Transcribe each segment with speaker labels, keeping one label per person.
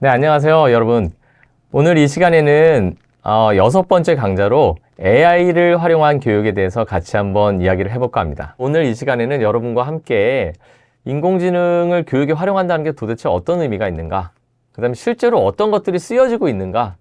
Speaker 1: 네, 안녕하세요, 여러분. 오늘 이 시간에는 6번째 강좌로 AI를 활용한 교육에 대해서 같이 한번 이야기를 해볼까 합니다. 오늘 이 시간에는 여러분과 함께 인공지능을 교육에 활용한다는 게 도대체 어떤 의미가 있는가? 그 다음에 실제로 어떤 것들이 쓰여지고 있는가?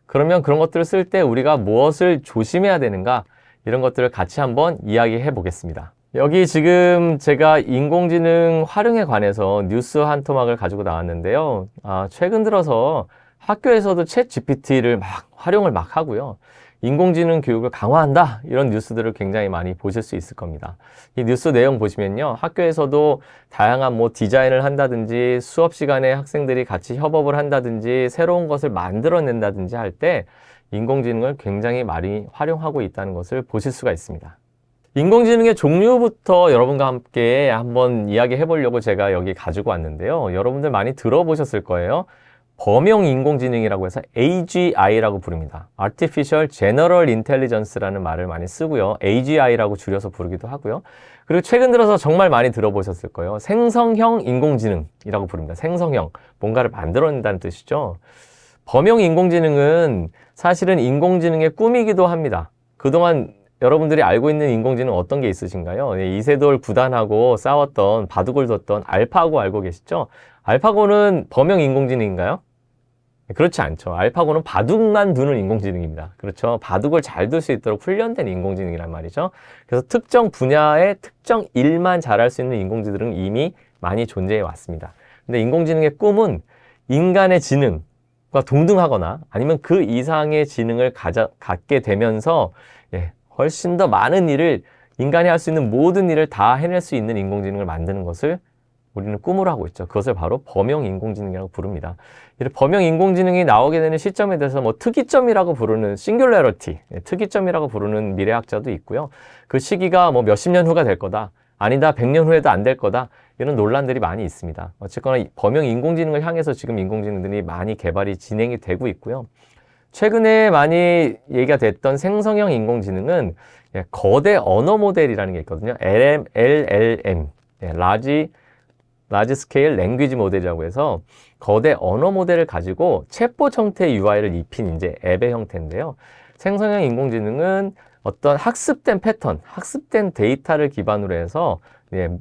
Speaker 1: 그러면 그런 것들을 쓸 때 우리가 무엇을 조심해야 되는가? 이런 것들을 같이 한번 이야기해 보겠습니다. 여기 지금 제가 인공지능 활용에 관해서 뉴스 한 토막을 가지고 나왔는데요. 최근 들어서 학교에서도 챗 GPT를 막 활용을 막 하고요. 인공지능 교육을 강화한다, 이런 뉴스들을 굉장히 많이 보실 수 있을 겁니다. 이 뉴스 내용 보시면요, 학교에서도 다양한 디자인을 한다든지 수업 시간에 학생들이 같이 협업을 한다든지 새로운 것을 만들어낸다든지 할 때 인공지능을 굉장히 많이 활용하고 있다는 것을 보실 수가 있습니다. 인공지능의 종류부터 여러분과 함께 한번 이야기해 보려고 제가 여기 가지고 왔는데요. 여러분들 많이 들어보셨을 거예요. 범용 인공지능이라고 해서 AGI라고 부릅니다. Artificial General Intelligence라는 말을 많이 쓰고요. AGI라고 줄여서 부르기도 하고요. 그리고 최근 들어서 정말 많이 들어보셨을 거예요. 생성형 인공지능이라고 부릅니다. 생성형, 뭔가를 만들어낸다는 뜻이죠. 범용 인공지능은 사실은 인공지능의 꿈이기도 합니다. 그동안 여러분들이 알고 있는 인공지능 어떤 게 있으신가요? 이세돌 구단하고 싸웠던, 바둑을 뒀던 알파고 알고 계시죠? 알파고는 범용 인공지능인가요? 그렇지 않죠. 알파고는 바둑만 두는 인공지능입니다. 그렇죠. 바둑을 잘 둘 수 있도록 훈련된 인공지능이란 말이죠. 그래서 특정 분야의 특정 일만 잘할 수 있는 인공지능은 이미 많이 존재해 왔습니다. 근데 인공지능의 꿈은 인간의 지능과 동등하거나 아니면 그 이상의 지능을 갖게 되면서 훨씬 더 많은 일을, 인간이 할 수 있는 모든 일을 다 해낼 수 있는 인공지능을 만드는 것을 우리는 꿈으로 하고 있죠. 그것을 바로 범용 인공지능이라고 부릅니다. 이런 범용 인공지능이 나오게 되는 시점에 대해서 특이점이라고 부르는 싱귤러리티, 특이점이라고 부르는 미래학자도 있고요. 그 시기가 몇십 년 후가 될 거다, 아니다 100년 후에도 안 될 거다, 이런 논란들이 많이 있습니다. 어쨌거나 범용 인공지능을 향해서 지금 인공지능들이 많이 개발이 진행이 되고 있고요. 최근에 많이 얘기가 됐던 생성형 인공지능은 거대 언어 모델이라는 게 있거든요. LLM, Large Scale Language 모델이라고 해서 거대 언어 모델을 가지고 챗봇 형태의 UI를 입힌 이제 앱의 형태인데요. 생성형 인공지능은 어떤 학습된 패턴, 학습된 데이터를 기반으로 해서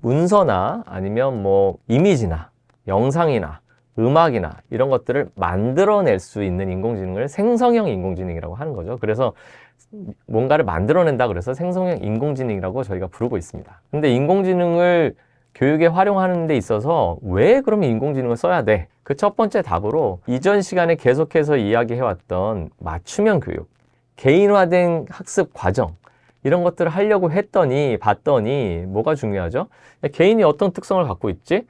Speaker 1: 문서나 아니면 이미지나 영상이나 음악이나 이런 것들을 만들어낼 수 있는 인공지능을 생성형 인공지능이라고 하는 거죠. 그래서 뭔가를 만들어낸다 그래서 생성형 인공지능이라고 저희가 부르고 있습니다. 근데 인공지능을 교육에 활용하는 데 있어서 왜 그러면 인공지능을 써야 돼? 그 첫 번째 답으로 이전 시간에 계속해서 이야기해왔던 맞춤형 교육, 개인화된 학습 과정, 이런 것들을 하려고 봤더니 뭐가 중요하죠? 개인이 어떤 특성을 갖고 있지?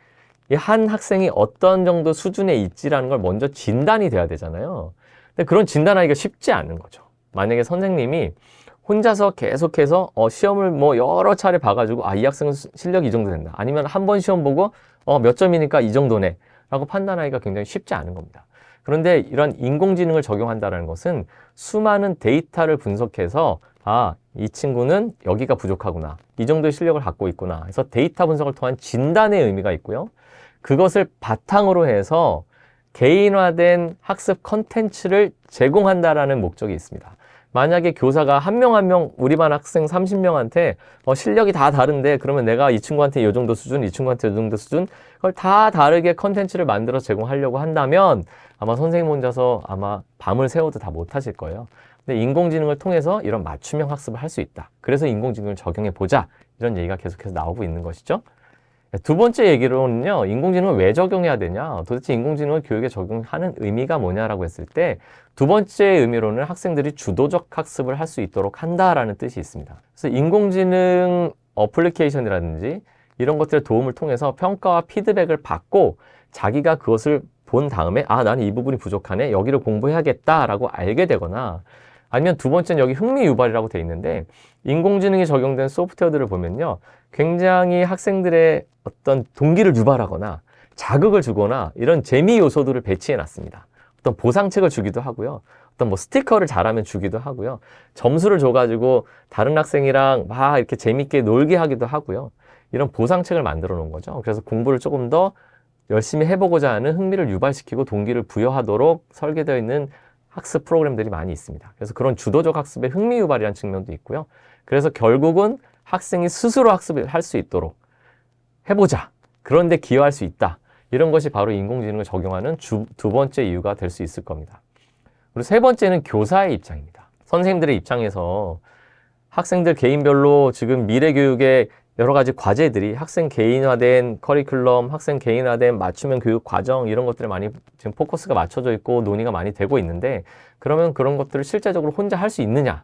Speaker 1: 한 학생이 어떤 정도 수준에 있지라는 걸 먼저 진단이 돼야 되잖아요. 근데 그런 진단하기가 쉽지 않은 거죠. 만약에 선생님이 혼자서 계속해서 시험을 여러 차례 봐가지고 이 학생은 실력이 이 정도 된다, 아니면 한 번 시험 보고 몇 점이니까 이 정도네 라고 판단하기가 굉장히 쉽지 않은 겁니다. 그런데 이런 인공지능을 적용한다는 것은 수많은 데이터를 분석해서 이 친구는 여기가 부족하구나, 이 정도의 실력을 갖고 있구나 해서 데이터 분석을 통한 진단의 의미가 있고요. 그것을 바탕으로 해서 개인화된 학습 컨텐츠를 제공한다라는 목적이 있습니다. 만약에 교사가 한 명 한 명 우리 반 학생 30명한테 실력이 다 다른데, 그러면 내가 이 친구한테 이 정도 수준, 이 친구한테 이 정도 수준, 그걸 다 다르게 컨텐츠를 만들어 제공하려고 한다면 아마 선생님 혼자서 아마 밤을 새워도 다 못하실 거예요. 근데 인공지능을 통해서 이런 맞춤형 학습을 할 수 있다. 그래서 인공지능을 적용해 보자, 이런 얘기가 계속해서 나오고 있는 것이죠. 두 번째 얘기로는요, 인공지능을 왜 적용해야 되냐, 도대체 인공지능을 교육에 적용하는 의미가 뭐냐라고 했을 때, 두 번째 의미로는 학생들이 주도적 학습을 할 수 있도록 한다라는 뜻이 있습니다. 그래서 인공지능 어플리케이션이라든지 이런 것들의 도움을 통해서 평가와 피드백을 받고 자기가 그것을 본 다음에 나는 이 부분이 부족하네, 여기를 공부해야겠다라고 알게 되거나, 아니면 두 번째는 여기 흥미 유발이라고 돼 있는데, 인공지능이 적용된 소프트웨어들을 보면요, 굉장히 학생들의 어떤 동기를 유발하거나 자극을 주거나 이런 재미 요소들을 배치해 놨습니다. 어떤 보상책을 주기도 하고요, 어떤 스티커를 잘하면 주기도 하고요, 점수를 줘가지고 다른 학생이랑 막 이렇게 재밌게 놀게 하기도 하고요, 이런 보상책을 만들어 놓은 거죠. 그래서 공부를 조금 더 열심히 해보고자 하는 흥미를 유발시키고 동기를 부여하도록 설계되어 있는 학습 프로그램들이 많이 있습니다. 그래서 그런 주도적 학습의 흥미 유발이라는 측면도 있고요. 그래서 결국은 학생이 스스로 학습을 할 수 있도록 해보자. 그런데 기여할 수 있다. 이런 것이 바로 인공지능을 적용하는 두 번째 이유가 될 수 있을 겁니다. 그리고 세 번째는 교사의 입장입니다. 선생님들의 입장에서 학생들 개인별로 지금 미래 교육의 여러 가지 과제들이 학생 개인화된 커리큘럼, 학생 개인화된 맞춤형 교육 과정 이런 것들에 많이 지금 포커스가 맞춰져 있고 논의가 많이 되고 있는데 그러면 그런 것들을 실제적으로 혼자 할 수 있느냐?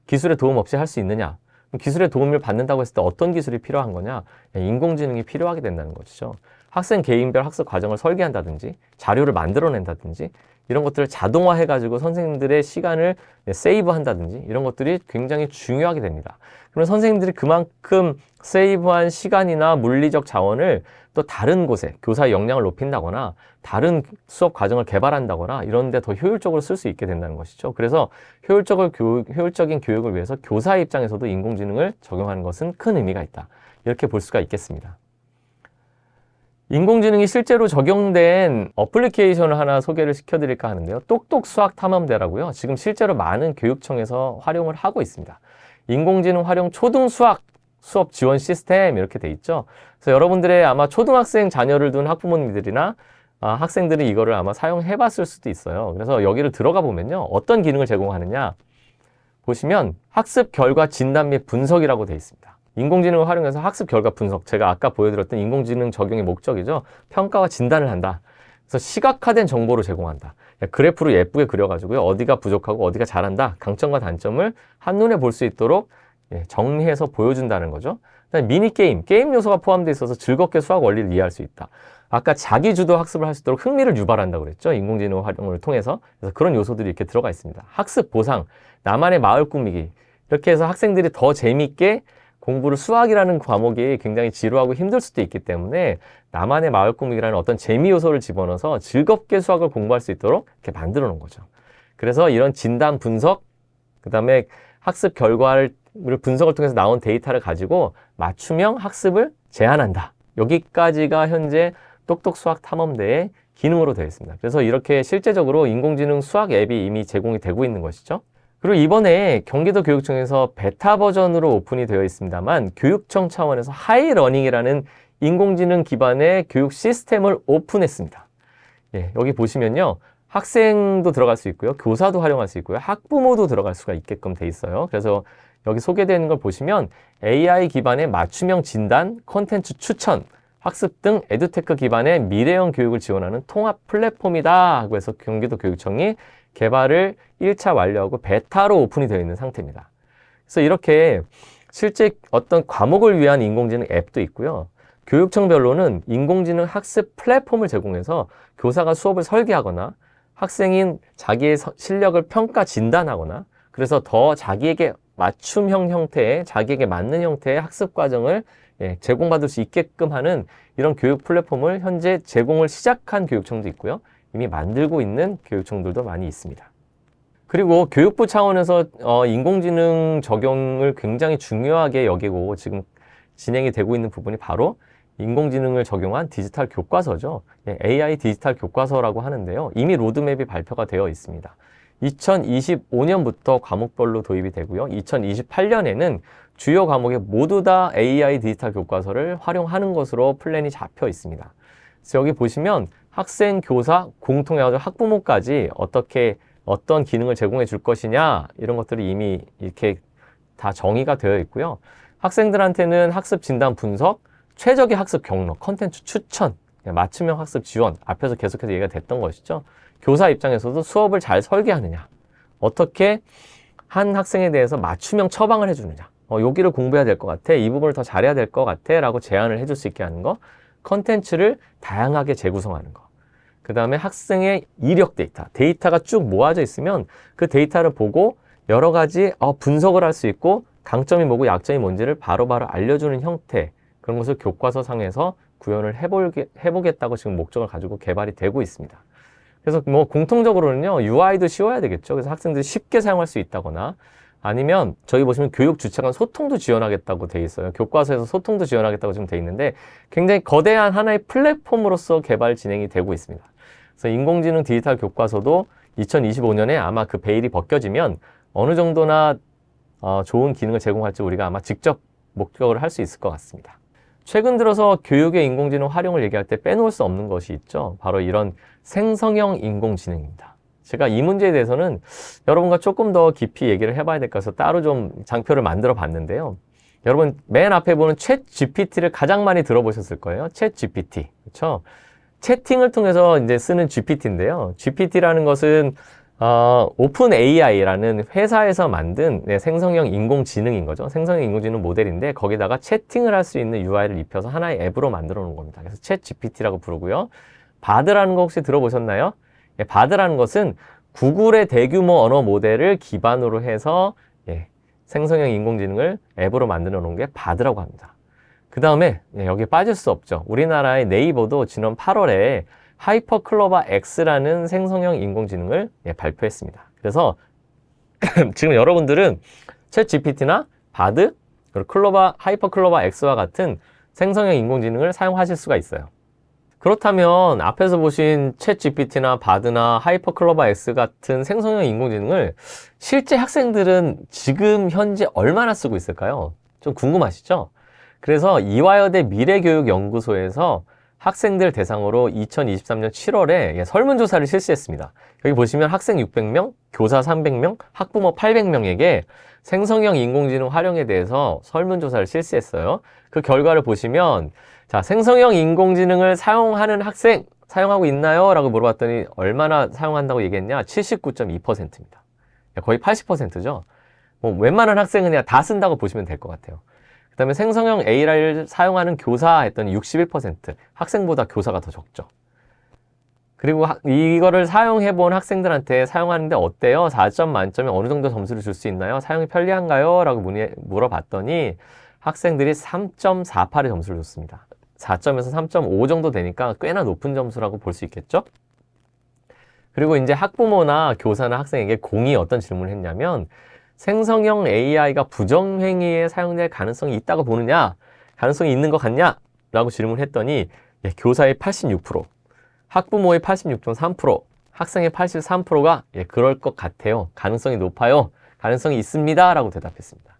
Speaker 1: 기술의 도움 없이 할 수 있느냐? 기술의 도움을 받는다고 했을 때 어떤 기술이 필요한 거냐? 인공지능이 필요하게 된다는 것이죠. 학생 개인별 학습 과정을 설계한다든지 자료를 만들어낸다든지 이런 것들을 자동화해가지고 선생님들의 시간을 세이브한다든지 이런 것들이 굉장히 중요하게 됩니다. 그러면 선생님들이 그만큼 세이브한 시간이나 물리적 자원을 또 다른 곳에 교사의 역량을 높인다거나 다른 수업 과정을 개발한다거나 이런 데 더 효율적으로 쓸 수 있게 된다는 것이죠. 그래서 효율적인 교육을 위해서 교사의 입장에서도 인공지능을 적용하는 것은 큰 의미가 있다. 이렇게 볼 수가 있겠습니다. 인공지능이 실제로 적용된 어플리케이션을 하나 소개를 시켜드릴까 하는데요. 똑똑 수학 탐험대라고요. 지금 실제로 많은 교육청에서 활용을 하고 있습니다. 인공지능 활용 초등 수학 수업 지원 시스템 이렇게 돼 있죠. 그래서 여러분들의 아마 초등학생 자녀를 둔 학부모님들이나 학생들이 이거를 아마 사용해 봤을 수도 있어요. 그래서 여기를 들어가 보면요. 어떤 기능을 제공하느냐 보시면 학습 결과 진단 및 분석이라고 돼 있습니다. 인공지능을 활용해서 학습 결과 분석, 제가 아까 보여드렸던 인공지능 적용의 목적이죠. 평가와 진단을 한다. 그래서 시각화된 정보를 제공한다. 그래프로 예쁘게 그려가지고요. 어디가 부족하고 어디가 잘한다. 강점과 단점을 한눈에 볼 수 있도록 정리해서 보여준다는 거죠. 그다음에 미니게임, 게임 요소가 포함되어 있어서 즐겁게 수학 원리를 이해할 수 있다. 아까 자기주도 학습을 할 수 있도록 흥미를 유발한다고 그랬죠. 인공지능 활용을 통해서. 그래서 그런 요소들이 이렇게 들어가 있습니다. 학습 보상, 나만의 마을 꾸미기. 이렇게 해서 학생들이 더 재미있게 공부를 수학이라는 과목이 굉장히 지루하고 힘들 수도 있기 때문에 나만의 마을 꾸미기라는 어떤 재미 요소를 집어넣어서 즐겁게 수학을 공부할 수 있도록 이렇게 만들어 놓은 거죠. 그래서 이런 진단 분석, 그 다음에 학습 결과를 분석을 통해서 나온 데이터를 가지고 맞춤형 학습을 제안한다. 여기까지가 현재 똑똑 수학 탐험대의 기능으로 되어 있습니다. 그래서 이렇게 실제적으로 인공지능 수학 앱이 이미 제공이 되고 있는 것이죠. 그리고 이번에 경기도 교육청에서 베타 버전으로 오픈이 되어 있습니다만 교육청 차원에서 하이러닝이라는 인공지능 기반의 교육 시스템을 오픈했습니다. 여기 보시면요. 학생도 들어갈 수 있고요. 교사도 활용할 수 있고요. 학부모도 들어갈 수가 있게끔 돼 있어요. 그래서 여기 소개되는 걸 보시면 AI 기반의 맞춤형 진단, 콘텐츠 추천, 학습 등 에듀테크 기반의 미래형 교육을 지원하는 통합 플랫폼이다 하고 해서 경기도 교육청이 개발을 1차 완료하고 베타로 오픈이 되어 있는 상태입니다. 그래서 이렇게 실제 어떤 과목을 위한 인공지능 앱도 있고요. 교육청별로는 인공지능 학습 플랫폼을 제공해서 교사가 수업을 설계하거나 학생인 자기의 실력을 평가 진단하거나 그래서 더 자기에게 맞춤형 형태의 자기에게 맞는 형태의 학습 과정을 제공받을 수 있게끔 하는 이런 교육 플랫폼을 현재 제공을 시작한 교육청도 있고요. 이미 만들고 있는 교육청들도 많이 있습니다. 그리고 교육부 차원에서 인공지능 적용을 굉장히 중요하게 여기고 지금 진행이 되고 있는 부분이 바로 인공지능을 적용한 디지털 교과서죠. AI 디지털 교과서라고 하는데요. 이미 로드맵이 발표가 되어 있습니다. 2025년부터 과목별로 도입이 되고요. 2028년에는 주요 과목에 모두 다 AI 디지털 교과서를 활용하는 것으로 플랜이 잡혀 있습니다. 그래서 여기 보시면 학생, 교사, 공통해가지고 학부모까지 어떤 기능을 제공해 줄 것이냐 이런 것들이 이미 이렇게 다 정의가 되어 있고요. 학생들한테는 학습 진단 분석, 최적의 학습 경로, 컨텐츠 추천, 맞춤형 학습 지원 앞에서 계속해서 얘기가 됐던 것이죠. 교사 입장에서도 수업을 잘 설계하느냐, 어떻게 한 학생에 대해서 맞춤형 처방을 해주느냐, 여기를 공부해야 될 것 같아, 이 부분을 더 잘해야 될 것 같아 라고 제안을 해줄 수 있게 하는 거, 컨텐츠를 다양하게 재구성하는 거, 그 다음에 학생의 이력 데이터가 쭉 모아져 있으면 그 데이터를 보고 여러 가지 분석을 할 수 있고 강점이 뭐고 약점이 뭔지를 바로바로 알려주는 형태, 그런 것을 교과서 상에서 구현을 해보겠다고 지금 목적을 가지고 개발이 되고 있습니다. 그래서 공통적으로는요, UI도 쉬워야 되겠죠. 그래서 학생들이 쉽게 사용할 수 있다거나 아니면 저기 보시면 교육 주체 간 소통도 지원하겠다고 돼 있어요. 교과서에서 소통도 지원하겠다고 지금 돼 있는데 굉장히 거대한 하나의 플랫폼으로서 개발 진행이 되고 있습니다. 그래서 인공지능 디지털 교과서도 2025년에 아마 그 베일이 벗겨지면 어느 정도나 좋은 기능을 제공할지 우리가 아마 직접 목격을 할 수 있을 것 같습니다. 최근 들어서 교육의 인공지능 활용을 얘기할 때 빼놓을 수 없는 것이 있죠. 바로 이런 생성형 인공지능입니다. 제가 이 문제에 대해서는 여러분과 조금 더 깊이 얘기를 해봐야 될 것 같아서 따로 좀 장표를 만들어 봤는데요. 여러분 맨 앞에 보는 챗 GPT를 가장 많이 들어보셨을 거예요. 챗 GPT. 그렇죠? 채팅을 통해서 이제 쓰는 GPT인데요. GPT라는 것은 오픈 AI라는 회사에서 만든 생성형 인공지능인 거죠. 생성형 인공지능 모델인데 거기다가 채팅을 할 수 있는 UI를 입혀서 하나의 앱으로 만들어 놓은 겁니다. 그래서 챗 GPT라고 부르고요. 바드라는 거 혹시 들어보셨나요? 바드라는 것은 구글의 대규모 언어 모델을 기반으로 해서 생성형 인공지능을 앱으로 만들어 놓은 게 바드라고 합니다. 그 다음에 여기에 빠질 수 없죠. 우리나라의 네이버도 지난 8월에 하이퍼클로바 X라는 생성형 인공지능을 발표했습니다. 그래서 지금 여러분들은 챗 GPT나 바드, 그리고 하이퍼클로바 X와 같은 생성형 인공지능을 사용하실 수가 있어요. 그렇다면 앞에서 보신 챗 GPT나 바드나 하이퍼클로바 X 같은 생성형 인공지능을 실제 학생들은 지금 현재 얼마나 쓰고 있을까요? 좀 궁금하시죠? 그래서 이화여대 미래교육연구소에서 학생들 대상으로 2023년 7월에 설문조사를 실시했습니다. 여기 보시면 학생 600명, 교사 300명, 학부모 800명에게 생성형 인공지능 활용에 대해서 설문조사를 실시했어요. 그 결과를 보시면 자, 생성형 인공지능을 사용하는 학생 사용하고 있나요? 라고 물어봤더니 얼마나 사용한다고 얘기했냐? 79.2%입니다. 거의 80%죠. 뭐 웬만한 학생은 그냥 다 쓴다고 보시면 될 것 같아요. 그 다음에 생성형 AI를 사용하는 교사 했더니 61%, 학생보다 교사가 더 적죠. 그리고 이거를 사용해 본 학생들한테 사용하는데 어때요? 4점 만점에 어느 정도 점수를 줄 수 있나요? 사용이 편리한가요? 라고 물어봤더니 학생들이 3.48의 점수를 줬습니다. 4점에서 3.5 정도 되니까 꽤나 높은 점수라고 볼 수 있겠죠? 그리고 이제 학부모나 교사나 학생에게 공이 어떤 질문을 했냐면 생성형 AI가 부정행위에 사용될 가능성이 있다고 보느냐? 가능성이 있는 것 같냐? 라고 질문을 했더니 교사의 86%, 학부모의 86.3%, 학생의 83%가 그럴 것 같아요. 가능성이 높아요. 가능성이 있습니다. 라고 대답했습니다.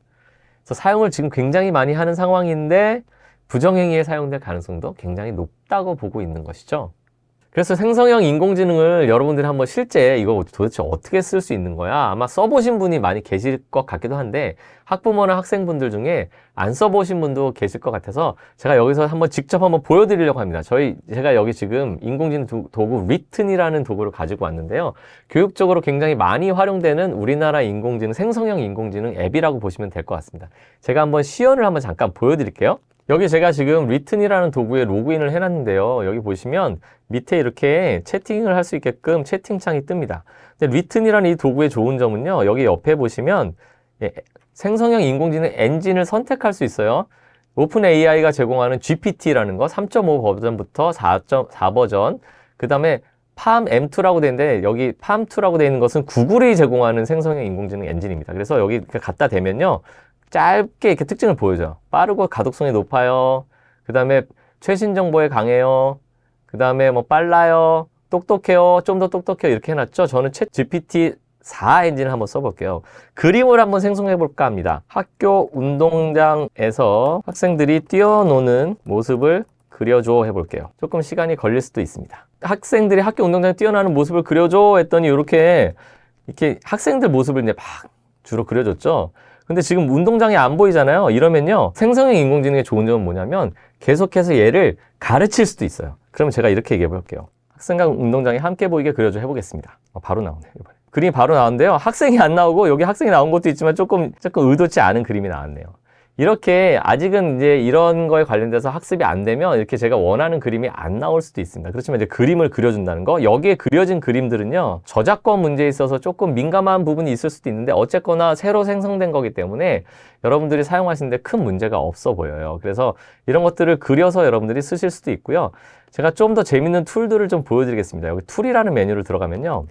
Speaker 1: 그래서 사용을 지금 굉장히 많이 하는 상황인데 부정행위에 사용될 가능성도 굉장히 높다고 보고 있는 것이죠. 그래서 생성형 인공지능을 여러분들이 한번 실제 이거 도대체 어떻게 쓸 수 있는 거야? 아마 써보신 분이 많이 계실 것 같기도 한데 학부모나 학생분들 중에 안 써보신 분도 계실 것 같아서 제가 여기서 직접 한번 보여드리려고 합니다. 제가 여기 지금 인공지능 도구 리튼이라는 도구를 가지고 왔는데요. 교육적으로 굉장히 많이 활용되는 우리나라 생성형 인공지능 앱이라고 보시면 될 것 같습니다. 제가 한번 시연을 잠깐 보여드릴게요. 여기 제가 지금 리튼이라는 도구에 로그인을 해놨는데요. 여기 보시면 밑에 이렇게 채팅을 할 수 있게끔 채팅창이 뜹니다. 근데 리튼이라는 이 도구의 좋은 점은요. 여기 옆에 보시면 생성형 인공지능 엔진을 선택할 수 있어요. 오픈 AI가 제공하는 GPT라는 거 3.5 버전부터 4.4 버전, 그 다음에 PaLM2라고 되어 있는데 여기 PaLM2라고 되어 있는 것은 구글이 제공하는 생성형 인공지능 엔진입니다. 그래서 여기 갖다 대면요. 짧게 이렇게 특징을 보여줘요. 빠르고 가독성이 높아요. 그 다음에 최신 정보에 강해요. 그 다음에 빨라요. 똑똑해요. 좀 더 똑똑해요. 이렇게 해놨죠. 저는 챗 GPT 4 엔진을 한번 써볼게요. 그림을 한번 생성해 볼까 합니다. 학교 운동장에서 학생들이 뛰어노는 모습을 그려줘 해볼게요. 조금 시간이 걸릴 수도 있습니다. 학생들이 학교 운동장에 뛰어나는 모습을 그려줘 했더니 이렇게 학생들 모습을 이제 막 주로 그려줬죠. 근데 지금 운동장이 안 보이잖아요. 이러면요. 생성형 인공지능의 좋은 점은 뭐냐면 계속해서 얘를 가르칠 수도 있어요. 그러면 제가 이렇게 얘기해 볼게요. 학생과 운동장이 함께 보이게 그려줘 해보겠습니다. 바로 나오네요. 이번에. 그림이 바로 나오는데요. 학생이 안 나오고 여기 학생이 나온 것도 있지만 조금 의도치 않은 그림이 나왔네요. 이렇게 아직은 이제 이런 거에 관련돼서 학습이 안 되면 이렇게 제가 원하는 그림이 안 나올 수도 있습니다. 그렇지만 이제 그림을 그려준다는 거, 여기에 그려진 그림들은요, 저작권 문제에 있어서 조금 민감한 부분이 있을 수도 있는데 어쨌거나 새로 생성된 거기 때문에 여러분들이 사용하시는데 큰 문제가 없어 보여요. 그래서 이런 것들을 그려서 여러분들이 쓰실 수도 있고요. 제가 좀 더 재밌는 툴들을 좀 보여드리겠습니다. 여기 툴이라는 메뉴를 들어가면요.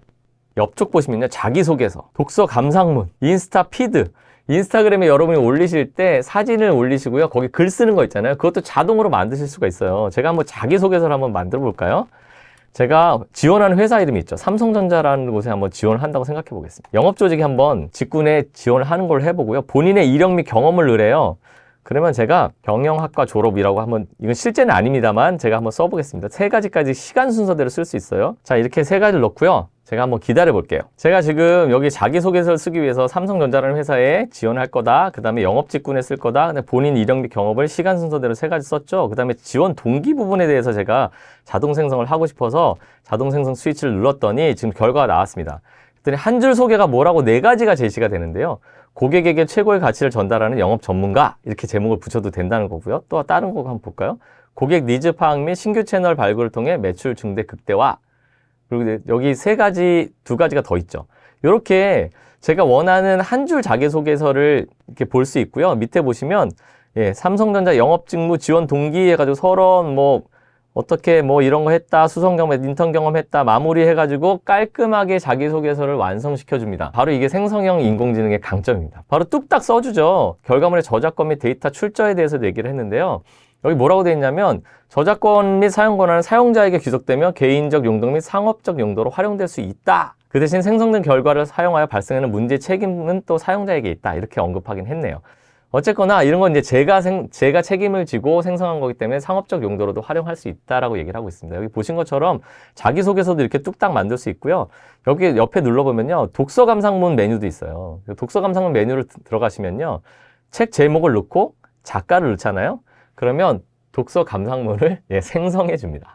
Speaker 1: 옆쪽 보시면요. 자기소개서, 독서 감상문, 인스타 피드. 인스타그램에 여러분이 올리실 때 사진을 올리시고요. 거기 글 쓰는 거 있잖아요. 그것도 자동으로 만드실 수가 있어요. 제가 한번 자기소개서를 한번 만들어 볼까요? 제가 지원하는 회사 이름이 있죠. 삼성전자라는 곳에 한번 지원을 한다고 생각해 보겠습니다. 영업조직이 한번 직군에 지원을 하는 걸로 해보고요. 본인의 이력 및 경험을 넣으래요. 그러면 제가 경영학과 졸업이라고 한번, 이건 실제는 아닙니다만 제가 한번 써보겠습니다. 3가지까지 시간 순서대로 쓸 수 있어요. 자, 이렇게 3가지를 넣고요. 제가 한번 기다려 볼게요. 제가 지금 여기 자기소개서를 쓰기 위해서 삼성전자라는 회사에 지원할 거다. 그 다음에 영업직군에 쓸 거다. 근데 본인 이력 및 경험을 시간 순서대로 3가지 썼죠. 그 다음에 지원 동기 부분에 대해서 제가 자동 생성을 하고 싶어서 자동 생성 스위치를 눌렀더니 지금 결과가 나왔습니다. 그랬더니 한 줄 소개가 뭐라고 4가지가 제시가 되는데요. 고객에게 최고의 가치를 전달하는 영업 전문가, 이렇게 제목을 붙여도 된다는 거고요. 또 다른 거 한번 볼까요? 고객 니즈 파악 및 신규 채널 발굴을 통해 매출 증대 극대화. 그리고 여기 3가지, 2가지가 더 있죠. 이렇게 제가 원하는 한 줄 자기소개서를 이렇게 볼 수 있고요. 밑에 보시면 삼성전자 영업직무 지원 동기 해가지고 서론 어떻게 이런 거 했다, 수성 경험, 인턴 경험했다, 마무리해가지고 깔끔하게 자기소개서를 완성시켜줍니다. 바로 이게 생성형 인공지능의 강점입니다. 바로 뚝딱 써주죠. 결과물의 저작권 및 데이터 출처에 대해서 얘기를 했는데요. 여기 뭐라고 되어 있냐면 저작권 및 사용 권한은 사용자에게 귀속되며 개인적 용도 및 상업적 용도로 활용될 수 있다. 그 대신 생성된 결과를 사용하여 발생하는 문제 책임은 또 사용자에게 있다. 이렇게 언급하긴 했네요. 어쨌거나 이런 건 이제 제가 책임을 지고 생성한 거기 때문에 상업적 용도로도 활용할 수 있다라고 얘기를 하고 있습니다. 여기 보신 것처럼 자기소개서도 이렇게 뚝딱 만들 수 있고요. 여기 옆에 눌러보면요. 독서 감상문 메뉴도 있어요. 독서 감상문 메뉴를 들어가시면요. 책 제목을 넣고 작가를 넣잖아요. 그러면 독서 감상문을 생성해 줍니다.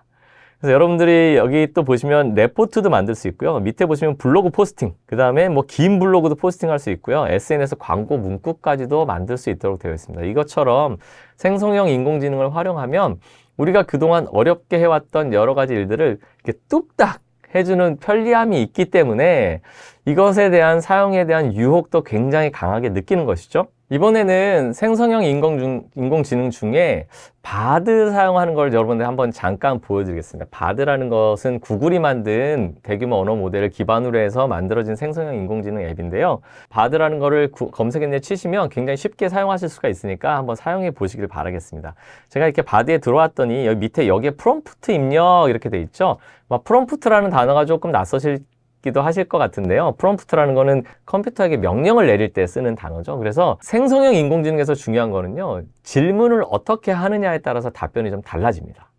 Speaker 1: 그래서 여러분들이 여기 또 보시면 레포트도 만들 수 있고요. 밑에 보시면 블로그 포스팅, 그 다음에 긴 블로그도 포스팅할 수 있고요. SNS 광고 문구까지도 만들 수 있도록 되어 있습니다. 이것처럼 생성형 인공지능을 활용하면 우리가 그동안 어렵게 해왔던 여러 가지 일들을 이렇게 뚝딱 해주는 편리함이 있기 때문에 이것에 대한 사용에 대한 유혹도 굉장히 강하게 느끼는 것이죠. 이번에는 생성형 인공지능 중에 바드 사용하는 걸 여러분들 한번 잠깐 보여드리겠습니다. 바드라는 것은 구글이 만든 대규모 언어 모델을 기반으로 해서 만들어진 생성형 인공지능 앱인데요. 바드라는 거를 검색 엔진에 치시면 굉장히 쉽게 사용하실 수가 있으니까 한번 사용해 보시길 바라겠습니다. 제가 이렇게 바드에 들어왔더니 여기 밑에 여기에 프롬프트 입력 이렇게 돼 있죠. 프롬프트라는 단어가 조금 낯서시기도 하실 것 같은데요. 프롬프트라는 거는 컴퓨터에게 명령을 내릴 때 쓰는 단어죠. 그래서 생성형 인공지능에서 중요한 거는요. 질문을 어떻게 하느냐에 따라서 답변이 좀 달라집니다.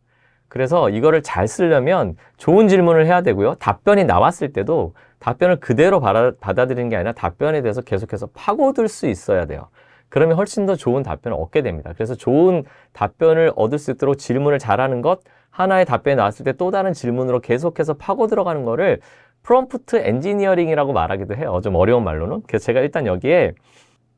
Speaker 1: 그래서 이거를 잘 쓰려면 좋은 질문을 해야 되고요. 답변이 나왔을 때도 답변을 그대로 받아들이는 게 아니라 답변에 대해서 계속해서 파고들 수 있어야 돼요. 그러면 훨씬 더 좋은 답변을 얻게 됩니다. 그래서 좋은 답변을 얻을 수 있도록 질문을 잘하는 것, 하나의 답변이 나왔을 때 또 다른 질문으로 계속해서 파고 들어가는 거를 프롬프트 엔지니어링이라고 말하기도 해요. 좀 어려운 말로는. 그래서 제가 일단 여기에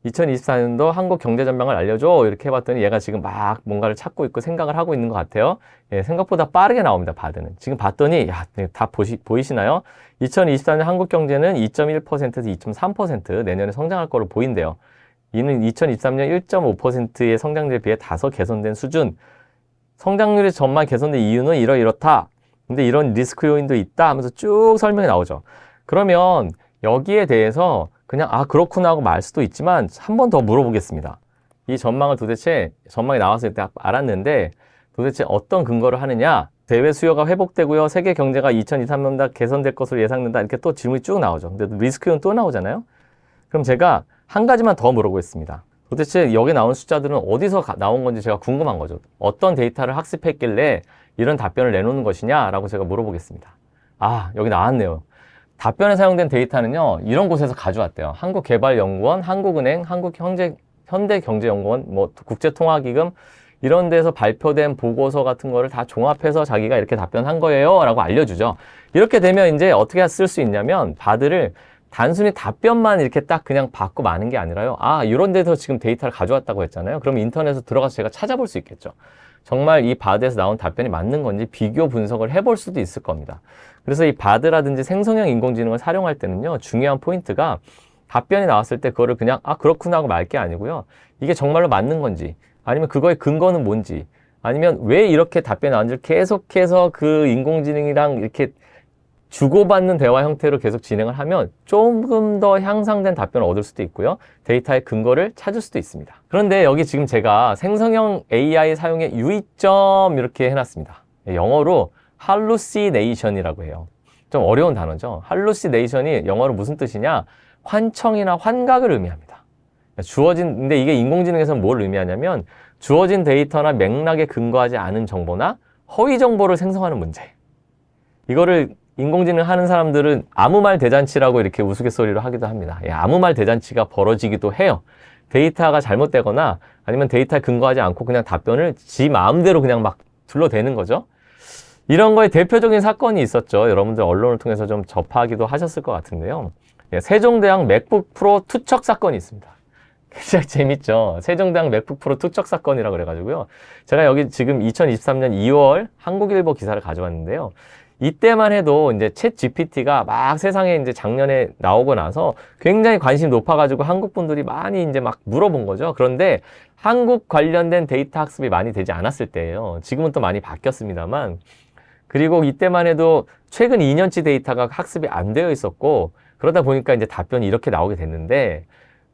Speaker 1: 2024년도 한국 경제 전망을 알려줘 이렇게 해봤더니 얘가 지금 막 뭔가를 찾고 있고 생각을 하고 있는 것 같아요. 생각보다 빠르게 나옵니다. 바드는. 지금 봤더니 다 보이시나요? 2024년 한국 경제는 2.1%에서 2.3% 내년에 성장할 거로 보인대요. 이는 2023년 1.5%의 성장률에 비해 다소 개선된 수준. 성장률의 전망 개선된 이유는 이렇다. 근데 이런 리스크 요인도 있다 하면서 쭉 설명이 나오죠. 그러면 여기에 대해서 그냥 그렇구나 하고 말 수도 있지만 한 번 더 물어보겠습니다. 이 전망을 도대체 전망이 나왔을 때 알았는데 도대체 어떤 근거를 하느냐? 대외 수요가 회복되고요. 세계 경제가 2023년도 개선될 것으로 예상된다. 이렇게 또 질문이 쭉 나오죠. 근데 리스크 요인 또 나오잖아요. 그럼 제가 한 가지만 더 물어보겠습니다. 도대체 여기 나온 숫자들은 어디서 나온 건지 제가 궁금한 거죠. 어떤 데이터를 학습했길래 이런 답변을 내놓는 것이냐라고 제가 물어보겠습니다. 여기 나왔네요. 답변에 사용된 데이터는요. 이런 곳에서 가져왔대요. 한국개발연구원, 한국은행, 현대경제연구원, 국제통화기금 이런 데서 발표된 보고서 같은 거를 다 종합해서 자기가 이렇게 답변한 거예요 라고 알려주죠. 이렇게 되면 이제 어떻게 쓸 수 있냐면 바드를 단순히 답변만 이렇게 딱 그냥 받고 마는 게 아니라요. 이런 데서 지금 데이터를 가져왔다고 했잖아요. 그럼 인터넷에 들어가서 제가 찾아볼 수 있겠죠. 정말 이 바드에서 나온 답변이 맞는 건지 비교 분석을 해볼 수도 있을 겁니다. 그래서 이 바드라든지 생성형 인공지능을 사용할 때는요. 중요한 포인트가 답변이 나왔을 때 그거를 그냥 그렇구나 하고 말 게 아니고요. 이게 정말로 맞는 건지 아니면 그거의 근거는 뭔지 아니면 왜 이렇게 답변이 나왔는지 계속해서 그 인공지능이랑 이렇게 주고받는 대화 형태로 계속 진행을 하면 조금 더 향상된 답변을 얻을 수도 있고요. 데이터의 근거를 찾을 수도 있습니다. 그런데 여기 지금 제가 생성형 AI 사용의 유의점 이렇게 해놨습니다. 영어로 hallucination이라고 해요. 좀 어려운 단어죠. hallucination이 영어로 무슨 뜻이냐? 환청이나 환각을 의미합니다. 근데 이게 인공지능에서는 뭘 의미하냐면 주어진 데이터나 맥락에 근거하지 않은 정보나 허위 정보를 생성하는 문제. 이거를 인공지능 하는 사람들은 아무 말 대잔치라고 이렇게 우스갯소리로 하기도 합니다. 아무 말 대잔치가 벌어지기도 해요. 데이터가 잘못되거나 아니면 데이터에 근거하지 않고 그냥 답변을 지 마음대로 그냥 막 둘러대는 거죠. 이런 거에 대표적인 사건이 있었죠. 여러분들 언론을 통해서 좀 접하기도 하셨을 것 같은데요. 세종대왕 맥북 프로 투척 사건이 있습니다. 굉장히 재밌죠. 세종대왕 맥북 프로 투척 사건이라고 그래가지고요. 제가 여기 지금 2023년 2월 한국일보 기사를 가져왔는데요. 이때만 해도 이제 챗 GPT가 막 세상에 이제 작년에 나오고 나서 굉장히 관심이 높아가지고 한국 분들이 많이 이제 막 물어본 거죠. 그런데 한국 관련된 데이터 학습이 많이 되지 않았을 때예요. 지금은 또 많이 바뀌었습니다만. 그리고 이때만 해도 최근 2년치 데이터가 학습이 안 되어 있었고, 그러다 보니까 이제 답변이 이렇게 나오게 됐는데,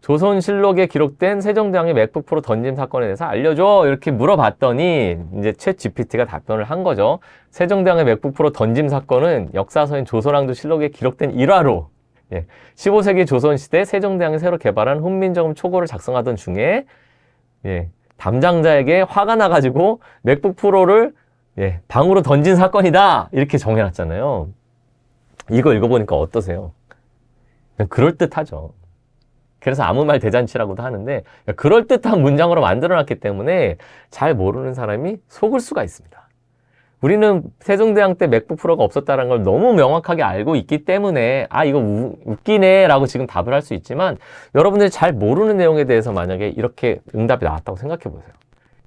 Speaker 1: 조선실록에 기록된 세종대왕의 맥북 프로 던짐 사건에 대해서 알려줘 이렇게 물어봤더니 이제 챗 GPT가 답변을 한 거죠. 세종대왕의 맥북 프로 던짐 사건은 역사서인 조선왕조 실록에 기록된 일화로 15세기 조선시대 세종대왕이 새로 개발한 훈민정음 초고를 작성하던 중에 담장자에게 화가 나가지고 맥북 프로를 방으로 던진 사건이다 이렇게 정해놨잖아요. 이거 읽어보니까 어떠세요? 그냥 그럴듯하죠. 그래서 아무 말 대잔치라고도 하는데 그럴듯한 문장으로 만들어놨기 때문에 잘 모르는 사람이 속을 수가 있습니다. 우리는 세종대왕 때 맥북 프로가 없었다는 걸 너무 명확하게 알고 있기 때문에 이거 웃기네 라고 지금 답을 할 수 있지만 여러분들이 잘 모르는 내용에 대해서 만약에 이렇게 응답이 나왔다고 생각해 보세요.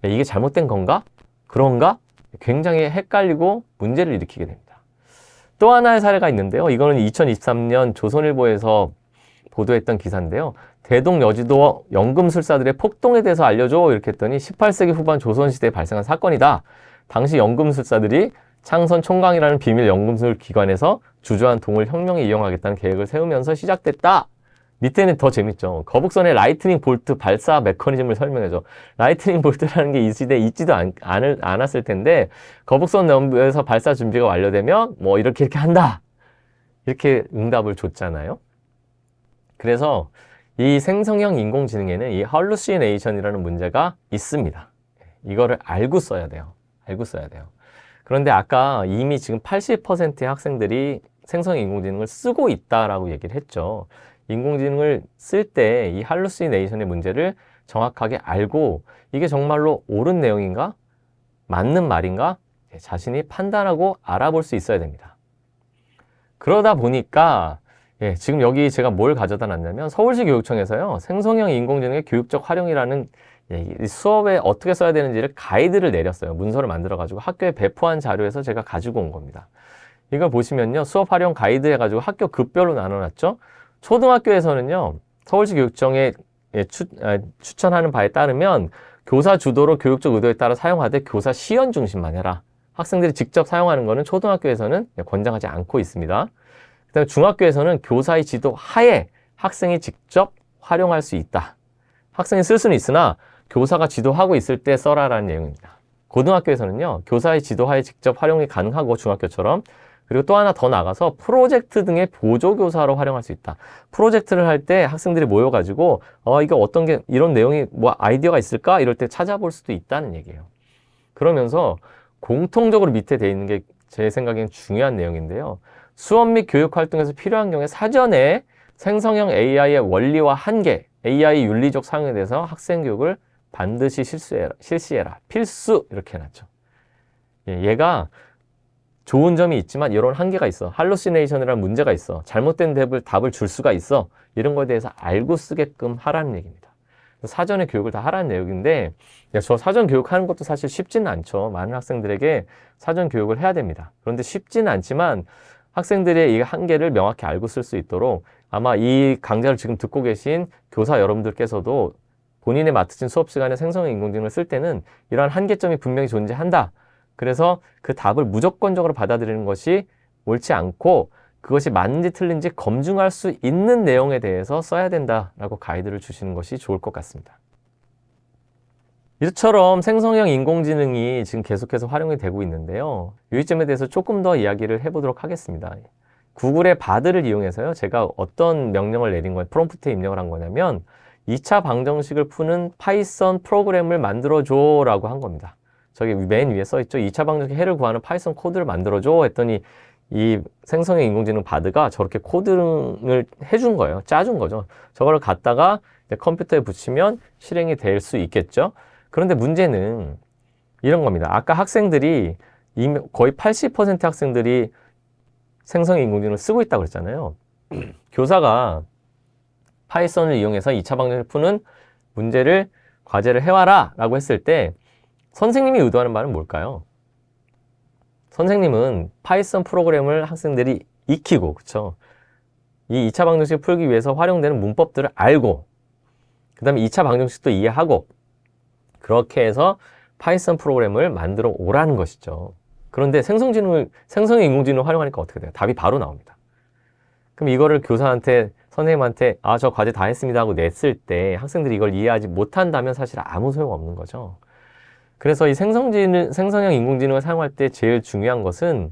Speaker 1: 이게 잘못된 건가? 그런가? 굉장히 헷갈리고 문제를 일으키게 됩니다. 또 하나의 사례가 있는데요. 이거는 2023년 조선일보에서 보도했던 기사인데요. 대동 여지도 연금술사들의 폭동에 대해서 알려줘 이렇게 했더니 18세기 후반 조선시대에 발생한 사건이다. 당시 연금술사들이 창선 총강이라는 비밀 연금술 기관에서 주저한 동을 혁명에 이용하겠다는 계획을 세우면서 시작됐다. 밑에는 더 재밌죠. 거북선의 라이트닝 볼트 발사 메커니즘을 설명해줘. 라이트닝 볼트라는 게 이 시대에 있지도 않았을 텐데 거북선 내부에서 발사 준비가 완료되면 뭐 이렇게 한다. 이렇게 응답을 줬잖아요. 그래서 이 생성형 인공지능에는 이 hallucination이라는 문제가 있습니다. 이거를 알고 써야 돼요. 알고 써야 돼요. 그런데 아까 이미 지금 80%의 학생들이 생성형 인공지능을 쓰고 있다라고 얘기를 했죠. 인공지능을 쓸 때 이 hallucination의 문제를 정확하게 알고 이게 정말로 옳은 내용인가? 맞는 말인가? 자신이 판단하고 알아볼 수 있어야 됩니다. 그러다 보니까 지금 여기 제가 뭘 가져다 놨냐면 서울시 교육청에서요. 생성형 인공지능의 교육적 활용이라는 수업에 어떻게 써야 되는지를 가이드를 내렸어요. 문서를 만들어가지고 학교에 배포한 자료에서 제가 가지고 온 겁니다. 이걸 보시면요. 수업 활용 가이드 해가지고 학교 급별로 나눠놨죠. 초등학교에서는요. 서울시 교육청에 추천하는 바에 따르면 교사 주도로 교육적 의도에 따라 사용하되 교사 시연 중심만 해라. 학생들이 직접 사용하는 거는 초등학교에서는 권장하지 않고 있습니다. 그다음에 중학교에서는 교사의 지도 하에 학생이 직접 활용할 수 있다. 학생이 쓸 수는 있으나 교사가 지도하고 있을 때 써라라는 내용입니다. 고등학교에서는요. 교사의 지도 하에 직접 활용이 가능하고 중학교처럼 그리고 또 하나 더 나가서 프로젝트 등의 보조교사로 활용할 수 있다. 프로젝트를 할 때 학생들이 모여가지고 이거 어떤 게 이런 내용이 뭐 아이디어가 있을까? 이럴 때 찾아볼 수도 있다는 얘기예요. 그러면서 공통적으로 밑에 돼 있는 게 제 생각엔 중요한 내용인데요. 수업 및 교육 활동에서 필요한 경우에 사전에 생성형 AI의 원리와 한계, AI 윤리적 사용에 대해서 학생 교육을 반드시 실시해라. 필수 이렇게 해놨죠. 얘가 좋은 점이 있지만 이런 한계가 있어. 할루시네이션이라는 문제가 있어. 잘못된 답을 줄 수가 있어. 이런 거에 대해서 알고 쓰게끔 하라는 얘기입니다. 사전에 교육을 다 하라는 내용인데 저 사전 교육하는 것도 사실 쉽지는 않죠. 많은 학생들에게 사전 교육을 해야 됩니다. 그런데 쉽지는 않지만 학생들의 이 한계를 명확히 알고 쓸 수 있도록 아마 이 강좌를 지금 듣고 계신 교사 여러분들께서도 본인의 맡으신 수업 시간에 생성형 인공지능을 쓸 때는 이러한 한계점이 분명히 존재한다. 그래서 그 답을 무조건적으로 받아들이는 것이 옳지 않고 그것이 맞는지 틀린지 검증할 수 있는 내용에 대해서 써야 된다라고 가이드를 주시는 것이 좋을 것 같습니다. 이처럼 생성형 인공지능이 지금 계속해서 활용이 되고 있는데요. 유의점에 대해서 조금 더 이야기를 해보도록 하겠습니다. 구글의 바드를 이용해서요. 제가 어떤 명령을 내린 거예요. 프롬프트에 입력을 한 거냐면 2차 방정식을 푸는 파이썬 프로그램을 만들어줘 라고 한 겁니다. 저기 맨 위에 써있죠. 2차 방정식 해를 구하는 파이썬 코드를 만들어줘 했더니 이 생성형 인공지능 바드가 저렇게 코딩을 해준 거예요. 짜준 거죠. 저걸 갖다가 이제 컴퓨터에 붙이면 실행이 될 수 있겠죠. 그런데 문제는 이런 겁니다. 아까 학생들이 거의 80% 학생들이 생성형 인공지능을 쓰고 있다고 그랬잖아요. 교사가 파이썬을 이용해서 2차 방정식을 푸는 문제를 과제를 해와라 라고 했을 때 선생님이 의도하는 말은 뭘까요? 선생님은 파이썬 프로그램을 학생들이 익히고, 그쵸? 이 2차 방정식을 풀기 위해서 활용되는 문법들을 알고, 그 다음에 2차 방정식도 이해하고, 그렇게 해서 파이썬 프로그램을 만들어 오라는 것이죠. 그런데 생성형 인공지능을 활용하니까 어떻게 돼요? 답이 바로 나옵니다. 그럼 이거를 교사한테, 선생님한테 저 과제 다 했습니다 하고 냈을 때 학생들이 이걸 이해하지 못한다면 사실 아무 소용없는 거죠. 그래서 이 생성형 인공지능을 사용할 때 제일 중요한 것은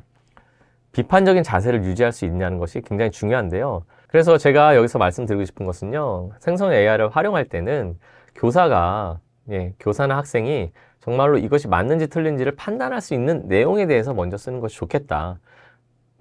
Speaker 1: 비판적인 자세를 유지할 수 있냐는 것이 굉장히 중요한데요. 그래서 제가 여기서 말씀드리고 싶은 것은요. 생성형 AI를 활용할 때는 교사나 학생이 정말로 이것이 맞는지 틀린지를 판단할 수 있는 내용에 대해서 먼저 쓰는 것이 좋겠다.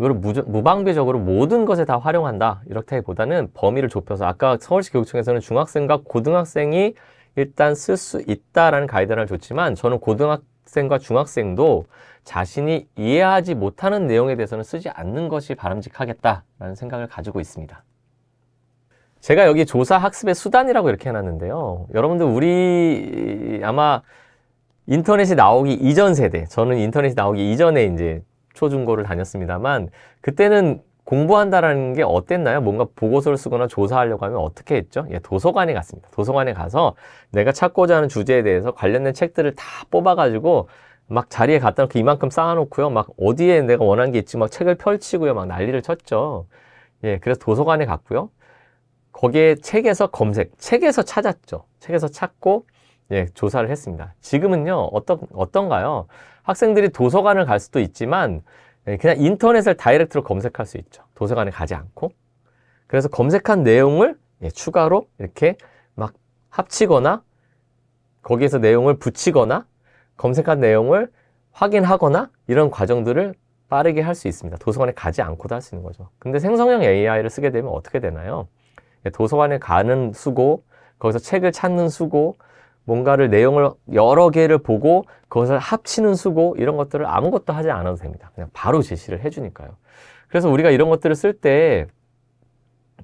Speaker 1: 이걸 무방비적으로 모든 것에 다 활용한다. 이렇다기보다는 범위를 좁혀서 아까 서울시 교육청에서는 중학생과 고등학생이 일단 쓸 수 있다라는 가이드라인을 줬지만 저는 고등학생과 중학생도 자신이 이해하지 못하는 내용에 대해서는 쓰지 않는 것이 바람직하겠다라는 생각을 가지고 있습니다. 제가 여기 조사 학습의 수단이라고 이렇게 해놨는데요. 여러분들 우리 아마 인터넷이 나오기 이전 세대, 저는 인터넷이 나오기 이전에 이제 초중고를 다녔습니다만 그때는 공부한다라는 게 어땠나요? 뭔가 보고서를 쓰거나 조사하려고 하면 어떻게 했죠? 도서관에 갔습니다. 도서관에 가서 내가 찾고자 하는 주제에 대해서 관련된 책들을 다 뽑아가지고 막 자리에 갖다 놓고 이만큼 쌓아놓고요. 막 어디에 내가 원하는 게 있지 막 책을 펼치고요. 막 난리를 쳤죠. 그래서 도서관에 갔고요. 거기에 책에서 책에서 찾았죠. 책에서 찾고 조사를 했습니다. 지금은요, 어떤가요? 학생들이 도서관을 갈 수도 있지만 그냥 인터넷을 다이렉트로 검색할 수 있죠. 도서관에 가지 않고. 그래서 검색한 내용을 추가로 이렇게 막 합치거나 거기에서 내용을 붙이거나 검색한 내용을 확인하거나 이런 과정들을 빠르게 할 수 있습니다. 도서관에 가지 않고도 할 수 있는 거죠. 근데 생성형 AI를 쓰게 되면 어떻게 되나요? 도서관에 가는 수고, 거기서 책을 찾는 수고, 뭔가를 내용을 여러 개를 보고 그것을 합치는 수고 이런 것들을 아무것도 하지 않아도 됩니다. 그냥 바로 제시를 해주니까요. 그래서 우리가 이런 것들을 쓸 때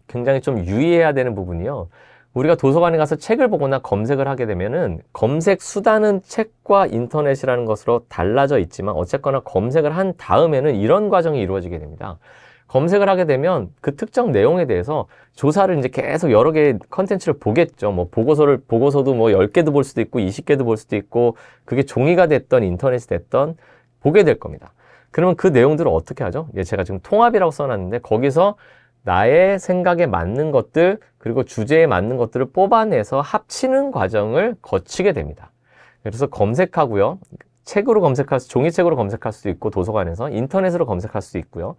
Speaker 1: 굉장히 좀 유의해야 되는 부분이요. 우리가 도서관에 가서 책을 보거나 검색을 하게 되면은 검색 수단은 책과 인터넷이라는 것으로 달라져 있지만 어쨌거나 검색을 한 다음에는 이런 과정이 이루어지게 됩니다. 검색을 하게 되면 그 특정 내용에 대해서 조사를 이제 계속 여러 개의 컨텐츠를 보겠죠. 뭐 보고서도 뭐 10개도 볼 수도 있고 20개도 볼 수도 있고 그게 종이가 됐던 인터넷이 됐던 보게 될 겁니다. 그러면 그 내용들을 어떻게 하죠? 제가 지금 통합이라고 써놨는데 거기서 나의 생각에 맞는 것들 그리고 주제에 맞는 것들을 뽑아내서 합치는 과정을 거치게 됩니다. 그래서 검색하고요. 종이책으로 검색할 수도 있고 도서관에서 인터넷으로 검색할 수도 있고요.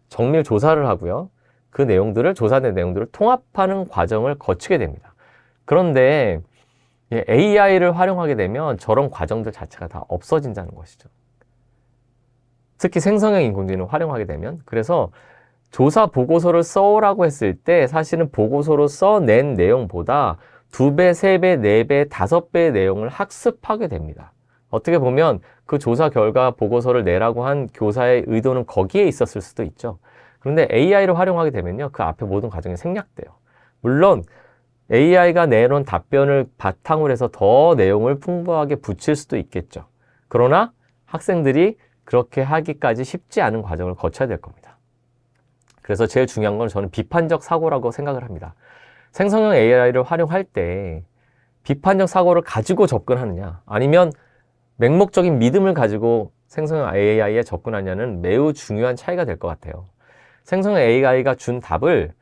Speaker 1: 정밀 조사를 하고요. 그 내용들을 조사된 내용들을 통합하는 과정을 거치게 됩니다. 그런데 AI를 활용하게 되면 저런 과정들 자체가 다 없어진다는 것이죠. 특히 생성형 인공지능을 활용하게 되면 그래서 조사 보고서를 써오라고 했을 때 사실은 보고서로 써낸 내용보다 2배, 3배, 4배, 5배의 내용을 학습하게 됩니다. 어떻게 보면 그 조사 결과 보고서를 내라고 한 교사의 의도는 거기에 있었을 수도 있죠. 그런데 AI를 활용하게 되면요. 그 앞에 모든 과정이 생략돼요. 물론 AI가 내놓은 답변을 바탕으로 해서 더 내용을 풍부하게 붙일 수도 있겠죠. 그러나 학생들이 그렇게 하기까지 쉽지 않은 과정을 거쳐야 될 겁니다. 그래서 제일 중요한 건 저는 비판적 사고라고 생각을 합니다. 생성형 AI를 활용할 때 비판적 사고를 가지고 접근하느냐 아니면 맹목적인 믿음을 가지고 생성형 AI에 접근하냐는 매우 중요한 차이가 될 것 같아요. 생성형 AI가 준 답을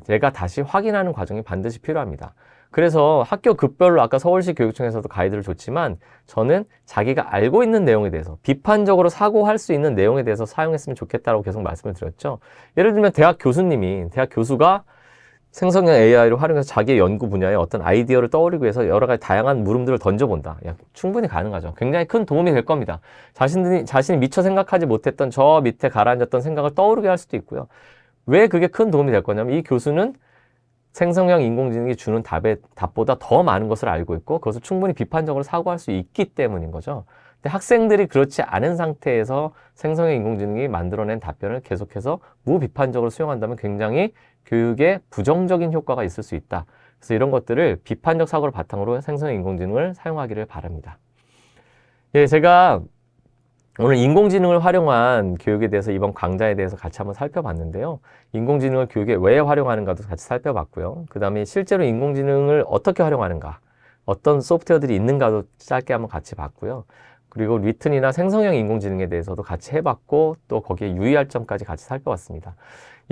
Speaker 1: 내가 다시 확인하는 과정이 반드시 필요합니다. 그래서 학교 급별로 아까 서울시 교육청에서도 가이드를 줬지만 저는 자기가 알고 있는 내용에 대해서 비판적으로 사고할 수 있는 내용에 대해서 사용했으면 좋겠다고 계속 말씀을 드렸죠. 예를 들면 대학 교수가 생성형 AI를 활용해서 자기의 연구 분야에 어떤 아이디어를 떠올리기 위해서 여러 가지 다양한 물음들을 던져본다. 충분히 가능하죠. 굉장히 큰 도움이 될 겁니다. 자신이 미처 생각하지 못했던 저 밑에 가라앉았던 생각을 떠오르게 할 수도 있고요. 왜 그게 큰 도움이 될 거냐면 이 교수는 생성형 인공지능이 주는 답보다 더 많은 것을 알고 있고 그것을 충분히 비판적으로 사고할 수 있기 때문인 거죠. 근데 학생들이 그렇지 않은 상태에서 생성형 인공지능이 만들어낸 답변을 계속해서 무비판적으로 수용한다면 굉장히 교육에 부정적인 효과가 있을 수 있다. 그래서 이런 것들을 비판적 사고를 바탕으로 생성형 인공지능을 사용하기를 바랍니다. 예, 제가 오늘 인공지능을 활용한 교육에 대해서 이번 강좌에 대해서 같이 한번 살펴봤는데요. 인공지능을 교육에 왜 활용하는가도 같이 살펴봤고요. 그 다음에 실제로 인공지능을 어떻게 활용하는가, 어떤 소프트웨어들이 있는가도 짧게 한번 같이 봤고요. 그리고 리튼이나 생성형 인공지능에 대해서도 같이 해봤고 또 거기에 유의할 점까지 같이 살펴봤습니다.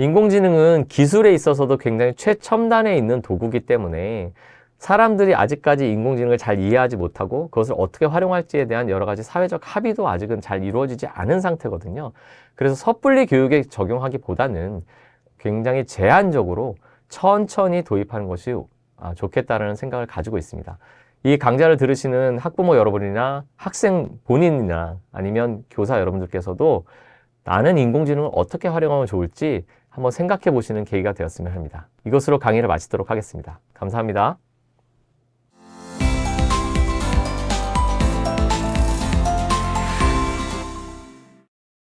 Speaker 1: 인공지능은 기술에 있어서도 굉장히 최첨단에 있는 도구이기 때문에 사람들이 아직까지 인공지능을 잘 이해하지 못하고 그것을 어떻게 활용할지에 대한 여러 가지 사회적 합의도 아직은 잘 이루어지지 않은 상태거든요. 그래서 섣불리 교육에 적용하기보다는 굉장히 제한적으로 천천히 도입하는 것이 좋겠다는 생각을 가지고 있습니다. 이 강좌를 들으시는 학부모 여러분이나 학생 본인이나 아니면 교사 여러분들께서도 나는 인공지능을 어떻게 활용하면 좋을지 한번 생각해 보시는 계기가 되었으면 합니다. 이것으로 강의를 마치도록 하겠습니다. 감사합니다.